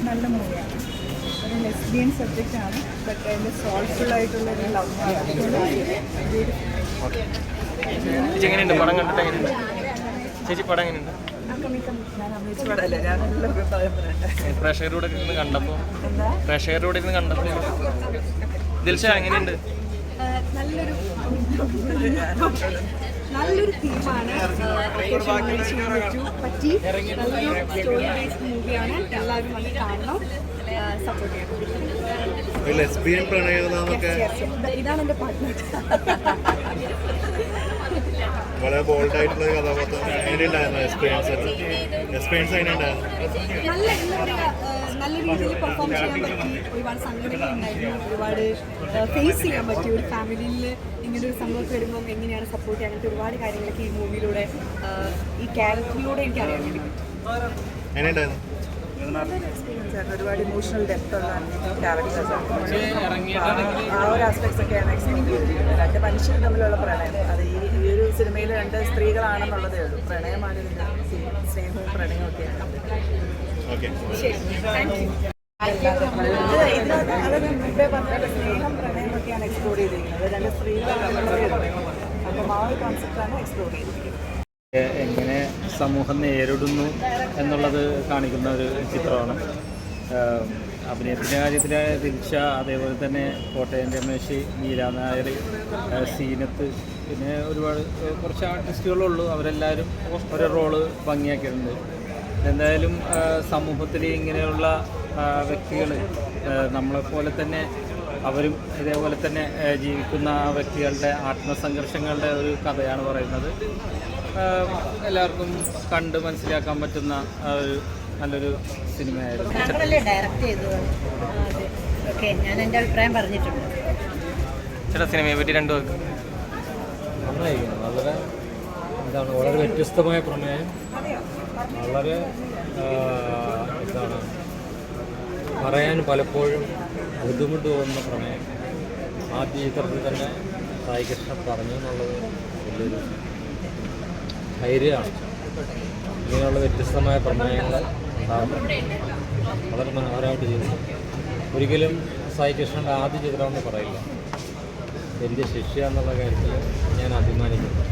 നല്ല മൂവിയാണ്. ഒരു ലെസ്ബിയൻ സബ്ജക്റ്റാണ്, ബട്ട് അതിൻ്റെ സോൾഫുള്ളായിട്ടുള്ളൊരു ലവ് ചേച്ചി എങ്ങനെയുണ്ട് പടം കണ്ടിട്ട്? എങ്ങനെയുണ്ട് ചേച്ചി പടം എങ്ങനെയുണ്ട്? പ്രേക്ഷകരോടെ ഇരുന്ന് കണ്ടപ്പോൾ ദിൽഷ എങ്ങനെയുണ്ട്? നല്ലൊരു തീമാണ്, പറ്റി നല്ലൊരു സ്റ്റോറി ബേസ്ഡ് മൂവിയാണ്. എല്ലാവരും വന്ന് കാണണം, സപ്പോർട്ട് ചെയ്യണം. ഇതാണ് എൻ്റെ പാർട്ട്ണർ. വളരെ ബോൾഡ് ആയിട്ടുള്ള കഥാപാത്രം നല്ല രീതിയിൽ പെർഫോം ചെയ്യാൻ പറ്റി. ഒരുപാട് സങ്കടങ്ങൾ ഉണ്ടായിരുന്നു, ഒരുപാട് ഫേസ് ചെയ്യാൻ പറ്റി. ഒരു ഫാമിലിയിൽ ഇങ്ങനെ ഒരു സംഭവം വരുമ്പോൾ എങ്ങനെയാണ് സപ്പോർട്ട് ചെയ്യാൻ, അങ്ങനത്തെ ഒരുപാട് കാര്യങ്ങളൊക്കെ ഈ മൂവിയിലൂടെ ഈ ക്യാരക്ടറിലൂടെ എനിക്ക് അറിയാൻ വേണ്ടി പറ്റും. നല്ലൊരു എക്സ്പീരിയൻസ് ആയിരുന്നു. ഒരുപാട് ഇമോഷണൽ ഡെപ്ത് ഉള്ള ക്യാരക്ടേഴ്സാണ്. ആ ഒരു ആസ്പെക്ട്സ് ഒക്കെയാണ് എക്സ്പ്ലെയിൻ ചെയ്തിരിക്കുന്നത്. രണ്ട് മനുഷ്യർ തമ്മിലുള്ള പ്രണയം, അത് ഈ ഒരു സിനിമയിൽ രണ്ട് സ്ത്രീകളാണെന്നുള്ളതേ ഉള്ളൂ. പ്രണയമാണ് ഇതിൻ്റെ സ്നേഹവും പ്രണയവും ഒക്കെയാണ്. അത് മുമ്പേ പറഞ്ഞ സ്നേഹം പ്രണയം ഒക്കെയാണ് എക്സ്പ്ലോർ ചെയ്തിരിക്കുന്നത്. രണ്ട് സ്ത്രീകളാണെന്നുള്ളതേ ഉള്ളൂ. അപ്പം ആ ഒരു കോൺസെപ്റ്റാണ് എക്സ്പ്ലോർ ചെയ്തിരിക്കുന്നത്. എങ്ങനെ സമൂഹം നേരിടുന്നു എന്നുള്ളത് കാണിക്കുന്ന ഒരു ചിത്രമാണ്. അഭിനയത്തിൻ്റെ കാര്യത്തിൽ ദിൽഷ, അതേപോലെ തന്നെ കോട്ടയം രമേശ്, നീല നായർ, സീനത്ത്, പിന്നെ കുറച്ച് ആർട്ടിസ്റ്റുകളുള്ളൂ. അവരെല്ലാവരും ഓരോ റോള് ഭംഗിയാക്കിയിട്ടുണ്ട്. എന്തായാലും സമൂഹത്തിൽ ഇങ്ങനെയുള്ള വ്യക്തികൾ നമ്മളെപ്പോലെ തന്നെ അവരും ഇതേപോലെ തന്നെ ജീവിക്കുന്ന വ്യക്തികളുടെ ആത്മസംഘർഷങ്ങളുടെ ഒരു കഥയാണ് പറയുന്നത്. എല്ലാവർക്കും കണ്ട് മനസ്സിലാക്കാൻ പറ്റുന്ന ഒരു നല്ലൊരു സിനിമയായിരുന്നു. ഞങ്ങളല്ലേ ഡയറക്റ്റ് ചെയ്തത്. ഓക്കെ, ഞാൻ എൻ്റെ അഭിപ്രായം പറഞ്ഞിട്ടുണ്ട്. ചേട്ടാ സിനിമയെ പറ്റി രണ്ടു പേർക്ക് നന്നായിരിക്കുന്നു. വളരെ വ്യത്യസ്തമായ പ്രമേയം, വളരെ പറയാൻ പലപ്പോഴും ബുദ്ധിമുട്ട് തോന്നുന്ന പ്രമേയം. ആദ്യ ചിത്രത്തിൽ തന്നെ സായികൃഷ്ണൻ പറഞ്ഞു എന്നുള്ളത് വലിയൊരു ധൈര്യമാണ്. ഇങ്ങനെയുള്ള വ്യത്യസ്തമായ പ്രമേയങ്ങൾ വളരെ മനോഹരമായിട്ട് ചെയ്തു. ഒരിക്കലും സായികൃഷ്ണൻ്റെ ആദ്യ ചിത്രമെന്ന് പറയില്ല. എൻ്റെ ശിഷ്യ എന്നുള്ള കാര്യത്തിൽ ഞാൻ അഭിമാനിക്കുന്നു.